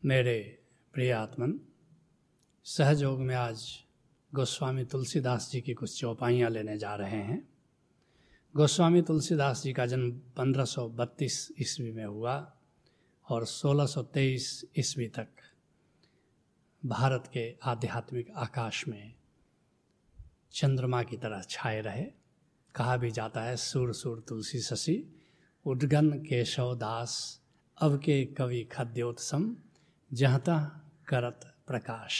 मेरे प्रिय आत्मन, सहयोग में आज गोस्वामी तुलसीदास जी की कुछ चौपाइयाँ लेने जा रहे हैं। गोस्वामी तुलसीदास जी का जन्म 1532 ईस्वी में हुआ और 1623 ईस्वी तक भारत के आध्यात्मिक आकाश में चंद्रमा की तरह छाए रहे। कहा भी जाता है, सुर सुर तुलसी शशि उद्गन केशव दास, अब के कवि खद्योत्सम जहता करत प्रकाश।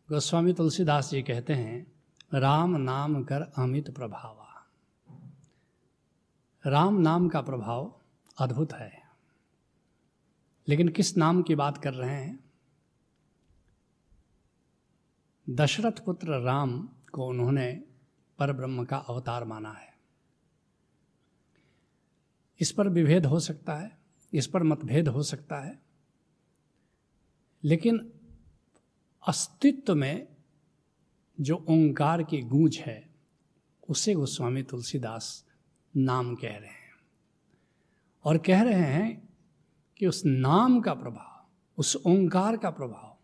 गोस्वामी तुलसीदास जी कहते हैं, राम नाम कर अमित प्रभावा। राम नाम का प्रभाव अद्भुत है, लेकिन किस नाम की बात कर रहे हैं? दशरथ पुत्र राम को उन्होंने परब्रह्म का अवतार माना है। इस पर विभेद हो सकता है, इस पर मतभेद हो सकता है, लेकिन अस्तित्व में जो ओंकार की गूंज है उसे गोस्वामी तुलसीदास नाम कह रहे हैं, और कह रहे हैं कि उस नाम का प्रभाव, उस ओंकार का प्रभाव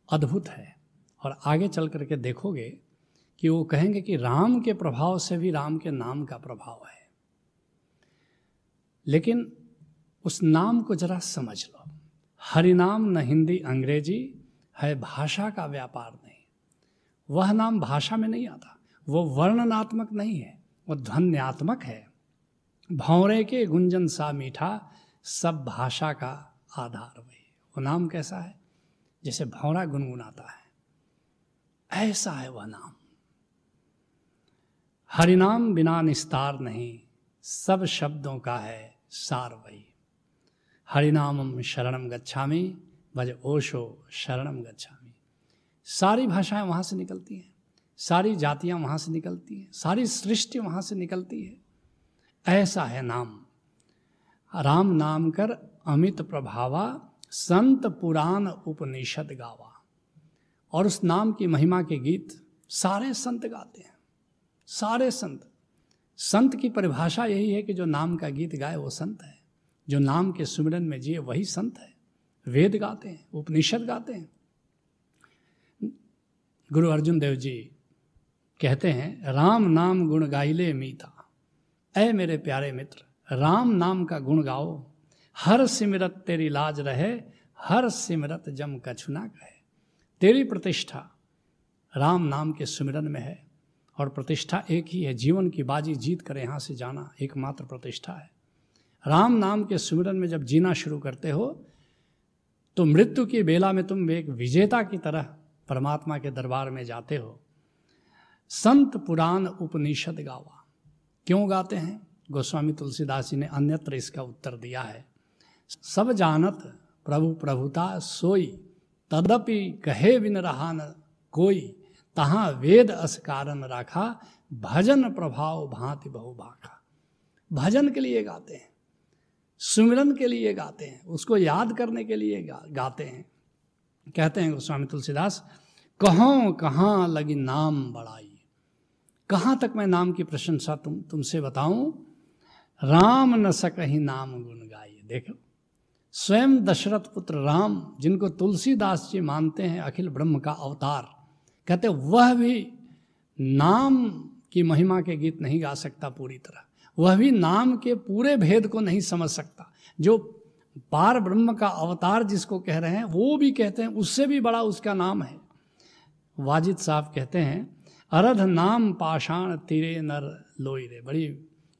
अद्भुत है। और आगे चल करके देखोगे कि वो कहेंगे कि राम के प्रभाव से भी राम के नाम का प्रभाव है। लेकिन उस नाम को जरा समझ लो। हरिनाम न हिंदी अंग्रेजी है, भाषा का व्यापार नहीं। वह नाम भाषा में नहीं आता, वो वर्णनात्मक नहीं है, वो ध्वन्यात्मक है। भौरे के गुंजन सा मीठा, सब भाषा का आधार वही। वो नाम कैसा है? जैसे भौरा गुनगुनाता है, ऐसा है वह नाम। हरिनाम बिना निस्तार नहीं, सब शब्दों का है सार वही। हरिनामम शरणम गच्छामि, भज ओशो शरणम गच्छामि। सारी भाषाएं वहाँ से निकलती हैं, सारी जातियाँ वहाँ से निकलती हैं, सारी सृष्टि वहाँ से निकलती है। ऐसा है नाम। राम नाम कर अमित प्रभावा, संत पुराण उपनिषद गावा। और उस नाम की महिमा के गीत सारे संत गाते हैं, सारे संत। संत की परिभाषा यही है कि जो नाम का गीत गाए वो संत है, जो नाम के सुमिरन में जिए वही संत है। वेद गाते हैं, उपनिषद गाते हैं। गुरु अर्जुन देव जी कहते हैं, राम नाम गुण गाइले मीता। ऐ मेरे प्यारे मित्र, राम नाम का गुण गाओ। हर सिमरत तेरी लाज रहे, हर सिमरत जम कछु ना कहे। तेरी प्रतिष्ठा राम नाम के सुमिरन में है, और प्रतिष्ठा एक ही है। जीवन की बाजी जीत कर यहाँ से जाना एकमात्र प्रतिष्ठा है। राम नाम के सुमिरन में जब जीना शुरू करते हो तो मृत्यु की बेला में तुम एक विजेता की तरह परमात्मा के दरबार में जाते हो। संत पुराण उपनिषद गावा। क्यों गाते हैं? गोस्वामी तुलसीदास जी ने अन्यत्र इसका उत्तर दिया है। सब जानत प्रभु प्रभुता सोई, तदपि कहे बिन रहा न कोई। तहाँ वेद अस कारण राखा, भजन प्रभाव भांति बहु भाखा। भजन के लिए गाते हैं, सुमिरन के लिए गाते हैं, उसको याद करने के लिए गाते हैं। कहते हैं गोस्वामी तुलसीदास, कहाँ कहाँ लगी नाम बड़ाई। कहाँ तक मैं नाम की प्रशंसा तुमसे बताऊं? राम न सकहि नाम गुण गाई। देखो, स्वयं दशरथ पुत्र राम, जिनको तुलसीदास जी मानते हैं अखिल ब्रह्म का अवतार, कहते वह भी नाम की महिमा के गीत नहीं गा सकता पूरी तरह। वह भी नाम के पूरे भेद को नहीं समझ सकता। जो पार ब्रह्म का अवतार जिसको कह रहे हैं, वो भी कहते हैं उससे भी बड़ा उसका नाम है। वाजिद साहब कहते हैं, अरध नाम पाषाण तीरे नर लोई रे। बड़ी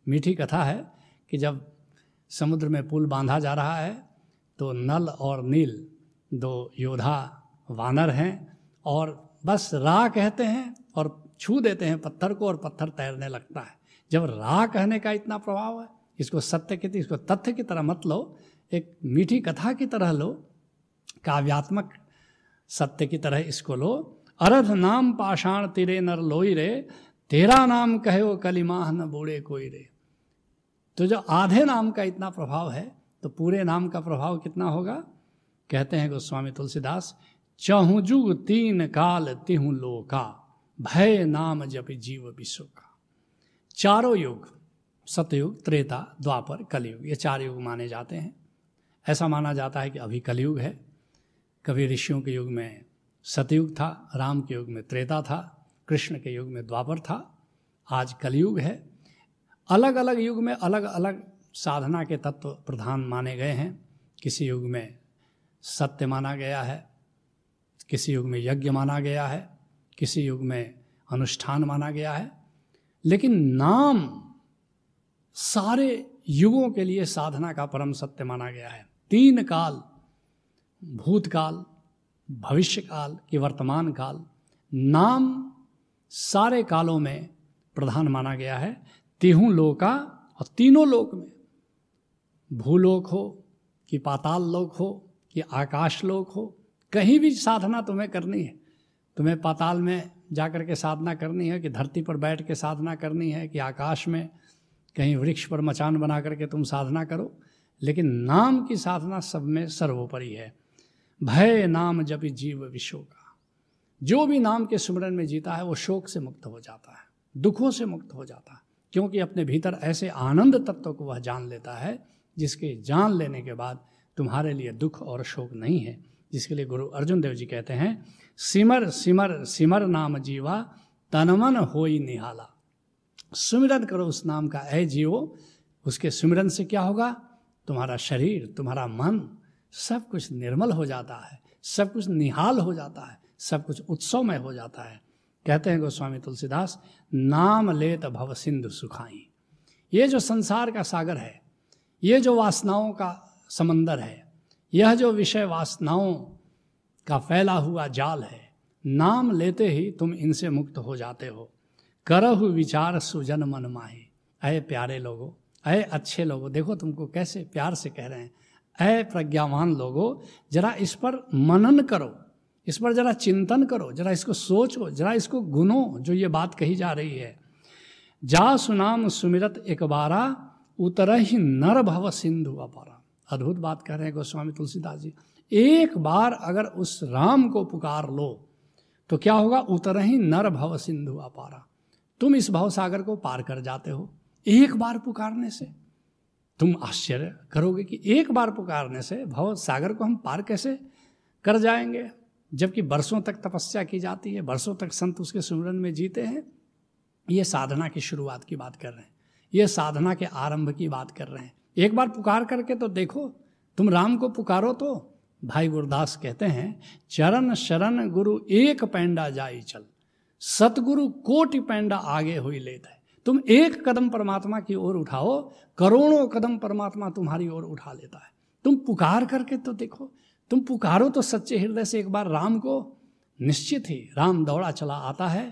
मीठी कथा है कि जब समुद्र में पुल बांधा जा रहा है तो नल और नील दो योद्धा वानर हैं, और बस रा कहते हैं और छू देते हैं पत्थर को, और पत्थर तैरने लगता है। जब रा कहने का इतना प्रभाव है, इसको सत्य की, इसको तथ्य की तरह मत लो, एक मीठी कथा की तरह लो, काव्यात्मक सत्य की तरह इसको लो। अरध नाम पाषाण तिरे नर लोई रे, तेरा नाम कहे वो कलिमाह न बूढ़े कोई रे। तो जो आधे नाम का इतना प्रभाव है, तो पूरे नाम का प्रभाव कितना होगा? कहते हैं गोस्वामी तुलसीदास, चहु जुग तीन काल तिहु लोका, भय नाम जप जीव विशोका। चारों युग, सतयुग, त्रेता, द्वापर, कलयुग, ये 4 युग माने जाते हैं। ऐसा माना जाता है कि अभी कलयुग है। कभी ऋषियों के युग में सतयुग था, राम के युग में त्रेता था, कृष्ण के युग में द्वापर था, आज कलयुग है। अलग अलग युग में अलग अलग साधना के तत्व प्रधान माने गए हैं। किसी युग में सत्य माना गया है, किसी युग में यज्ञ माना गया है, किसी युग में अनुष्ठान माना गया है। लेकिन नाम सारे युगों के लिए साधना का परम सत्य माना गया है। 3 काल, भूतकाल, भविष्य काल कि वर्तमान काल, नाम सारे कालों में प्रधान माना गया है। तिहु लोका, और तीनों लोक में, भूलोक हो कि पाताल लोक हो कि आकाश लोक हो, कहीं भी साधना तुम्हें करनी है, तुम्हें पाताल में जाकर के साधना करनी है कि धरती पर बैठ के साधना करनी है कि आकाश में कहीं वृक्ष पर मचान बना करके तुम साधना करो, लेकिन नाम की साधना सब में सर्वोपरि है। भय नाम जपि जीव विशोका। जो भी नाम के सुमिरन में जीता है वो शोक से मुक्त हो जाता है, दुखों से मुक्त हो जाता है, क्योंकि अपने भीतर ऐसे आनंद तत्व को वह जान लेता है जिसके जान लेने के बाद तुम्हारे लिए दुख और शोक नहीं है। जिसके लिए गुरु अर्जुन देव जी कहते हैं, सिमर सिमर सिमर नाम जीवा, तनमन होई निहाला। सुमिरन करो उस नाम का ऐ जीवो। उसके सुमिरन से क्या होगा? तुम्हारा शरीर, तुम्हारा मन, सब कुछ निर्मल हो जाता है, सब कुछ निहाल हो जाता है, सब कुछ उत्सवमय हो जाता है। कहते हैं गोस्वामी तुलसीदास, नाम लेत भव सिंधु सुखाई। ये जो संसार का सागर है, ये जो वासनाओं का समंदर है, यह जो विषय वासनाओं का फैला हुआ जाल है, नाम लेते ही तुम इनसे मुक्त हो जाते हो। करहु विचार सुजन मन माही। अय प्यारे लोगों, अय अच्छे लोगों, देखो तुमको कैसे प्यार से कह रहे हैं, अय प्रज्ञावान लोगों, जरा इस पर मनन करो, इस पर जरा चिंतन करो, जरा इसको सोचो, जरा इसको गुनो, जो ये बात कही जा रही है। जा सुनाम सुमिरत एक बारा, उतरहि नर भव सिंधु अपारा। अद्भुत बात कह रहे हैं गोस्वामी तुलसीदास जी। एक बार अगर उस राम को पुकार लो तो क्या होगा? उतरहि नर भव सिंधु अपारा। तुम इस भव सागर को पार कर जाते हो एक बार पुकारने से। तुम आश्चर्य करोगे कि एक बार पुकारने से भव सागर को हम पार कैसे कर जाएंगे, जबकि बरसों तक तपस्या की जाती है, बरसों तक संत उसके सुमिरन में जीते हैं। ये साधना की शुरुआत की बात कर रहे हैं, ये साधना के आरंभ की बात कर रहे हैं। एक बार पुकार करके तो देखो, तुम राम को पुकारो तो। भाई गुरदास कहते हैं, चरण शरण गुरु एक पैंडा जाई चल, सतगुरु कोटि पैंडा आगे हुई लेत है। तुम एक कदम परमात्मा की ओर उठाओ, करोड़ों कदम परमात्मा तुम्हारी ओर उठा लेता है। तुम पुकार करके तो देखो, तुम पुकारो तो सच्चे हृदय से एक बार राम को, निश्चित ही राम दौड़ा चला आता है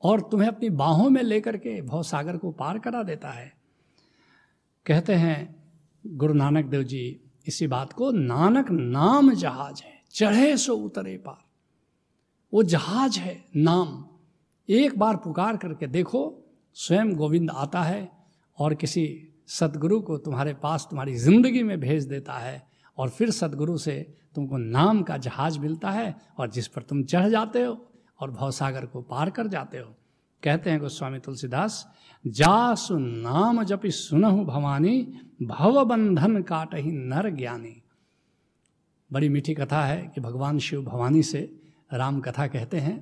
और तुम्हें अपनी बाहों में लेकर के भव सागर को पार करा देता है। कहते हैं गुरु नानक देव जी इसी बात को, नानक नाम जहाज है, चढ़े सो उतरे पार। वो जहाज है नाम। एक बार पुकार करके देखो, स्वयं गोविंद आता है और किसी सतगुरु को तुम्हारे पास तुम्हारी जिंदगी में भेज देता है, और फिर सतगुरु से तुमको नाम का जहाज मिलता है और जिस पर तुम चढ़ जाते हो और भवसागर को पार कर जाते हो। कहते हैं गोस्वामी तुलसीदास, जासु नाम जपि सुनहु भवानी, भव बंधन काटहि नर ज्ञानी। बड़ी मीठी कथा है कि भगवान शिव भवानी से राम कथा कहते हैं।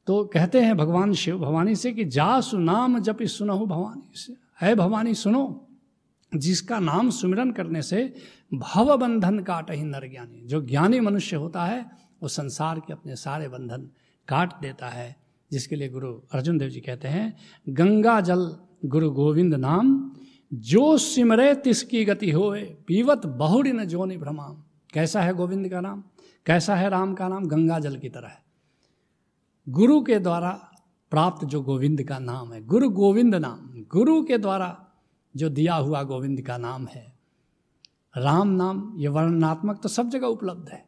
तो कहते हैं भगवान शिव भवानी से कि जासु नाम जपि सुनहु भवानी से, है भवानी सुनो, जिसका नाम सुमिरन करने से भव बंधन काटहि नर ज्ञानी। जो ज्ञानी मनुष्य होता है वो संसार के अपने सारे बंधन काट देता है। जिसके लिए गुरु अर्जुन देव जी कहते हैं, गंगा जल गुरु गोविंद नाम, जो सिमरे तिसकी गति होए, पीवत बहुरिन जोनि भ्रमाम। कैसा है गोविंद का नाम, कैसा है राम का नाम? गंगा जल की तरह है। गुरु के द्वारा प्राप्त जो गोविंद का नाम है, गुरु गोविंद नाम, गुरु के द्वारा जो दिया हुआ गोविंद का नाम है, राम नाम, ये वर्णनात्मक तो सब जगह उपलब्ध है।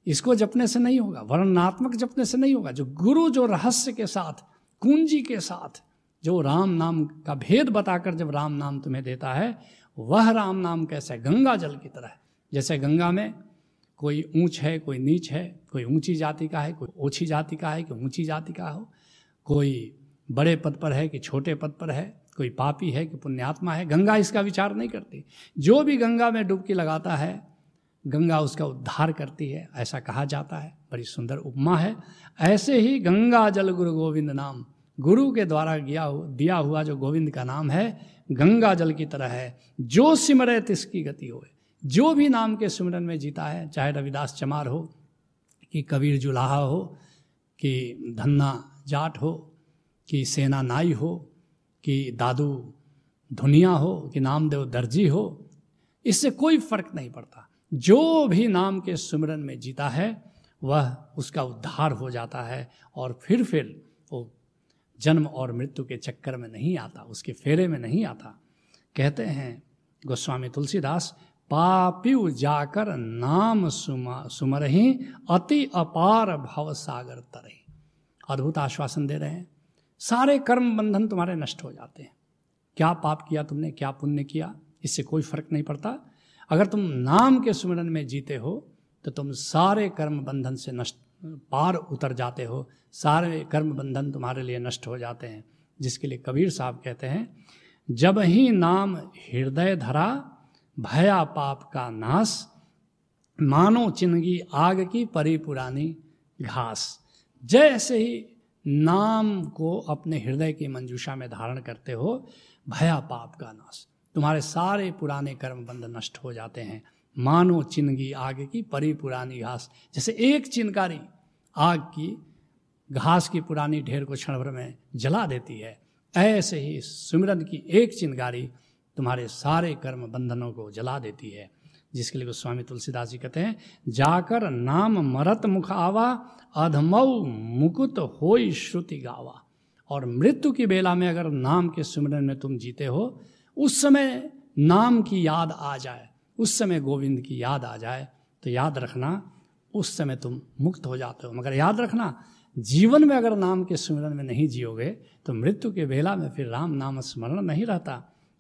इसको जपने से नहीं होगा, वर्णनात्मक जपने से नहीं होगा। जो गुरु जो रहस्य के साथ, कुंजी के साथ जो राम नाम का भेद बताकर जब राम नाम तुम्हें देता है, वह राम नाम कैसा है? गंगा जल की तरह है। जैसे गंगा में कोई ऊंच है, कोई नीच है, कोई ऊंची जाति का है, कोई ओछी जाति का है, कोई ऊंची जाति का हो, कोई बड़े पद पर है कि छोटे पद पर है, कोई पापी है कि पुण्यात्मा है। गंगा इसका विचार नहीं करती। जो भी गंगा में डुबकी लगाता है गंगा उसका उद्धार करती है, ऐसा कहा जाता है। बड़ी सुंदर उपमा है। ऐसे ही गंगा जल गुरु गोविंद नाम, गुरु के द्वारा दिया हुआ जो गोविंद का नाम है गंगा जल की तरह है। जो सिमरे तिसकी गति होए। जो भी नाम के सिमरन में जीता है, चाहे रविदास चमार हो कि कबीर जुलाहा हो कि धन्ना जाट हो कि सेना नाई हो कि दादू धुनिया हो कि नामदेव दर्जी हो, इससे कोई फर्क नहीं पड़ता। जो भी नाम के सुमिरन में जीता है वह उसका उद्धार हो जाता है और फिर वो जन्म और मृत्यु के चक्कर में नहीं आता, उसके फेरे में नहीं आता। कहते हैं गोस्वामी तुलसीदास, पापियु जाकर नाम सुमरहि अति अपार भव सागर तरहि। अद्भुत आश्वासन दे रहे हैं। सारे कर्म बंधन तुम्हारे नष्ट हो जाते हैं। क्या पाप किया तुमने, क्या पुण्य किया, इससे कोई फर्क नहीं पड़ता। अगर तुम नाम के सुमिरन में जीते हो तो तुम सारे कर्म बंधन से नष्ट पार उतर जाते हो। सारे कर्म बंधन तुम्हारे लिए नष्ट हो जाते हैं। जिसके लिए कबीर साहब कहते हैं, जब ही नाम हृदय धरा भया पाप का नाश, मानो चिन्हगी आग की परी पुरानी घास। जैसे ही नाम को अपने हृदय की मंजूषा में धारण करते हो, भया पाप का नाश, तुम्हारे सारे पुराने कर्म बंध नष्ट हो जाते हैं। मानो चिन्हगी आग की परी पुरानी घास। जैसे एक चिनकारी आग की घास की पुरानी ढेर को क्षण भर में जला देती है, ऐसे ही सुमिरन की एक चिनगारी तुम्हारे सारे कर्म बंधनों को जला देती है। जिसके लिए गोस्वामी तुलसीदास जी कहते हैं, जाकर नाम मरत मुख आवा, अधमऊ मुकुत होई श्रुति गावा। और मृत्यु की बेला में अगर नाम के सुमिरन में तुम जीते हो, उस समय नाम की याद आ जाए, उस समय गोविंद की याद आ जाए, तो याद रखना उस समय तुम मुक्त हो जाते हो। मगर याद रखना, जीवन में अगर नाम के सुमिरन में नहीं जियोगे तो मृत्यु के बेला में फिर राम नाम स्मरण नहीं रहता।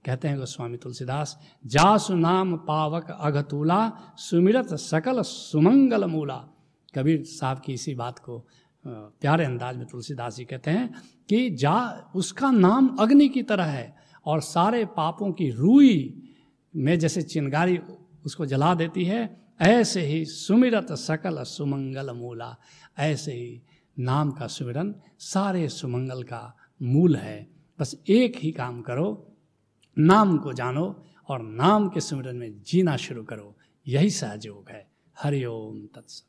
कहते हैं गोस्वामी तुलसीदास, जासु नाम पावक अघतूला, सुमिरत सकल सुमंगल मूला। कबीर साहब की इसी बात को प्यारे अंदाज में तुलसीदास जी कहते हैं कि उसका नाम अग्नि की तरह है और सारे पापों की रूई में जैसे चिंगारी उसको जला देती है, ऐसे ही सुमिरत सकल सुमंगल मूला। ऐसे ही नाम का सुमिरन सारे सुमंगल का मूल है। बस एक ही काम करो, नाम को जानो और नाम के सुमिरन में जीना शुरू करो। यही सहज योग है। हरि ओम तत्सत।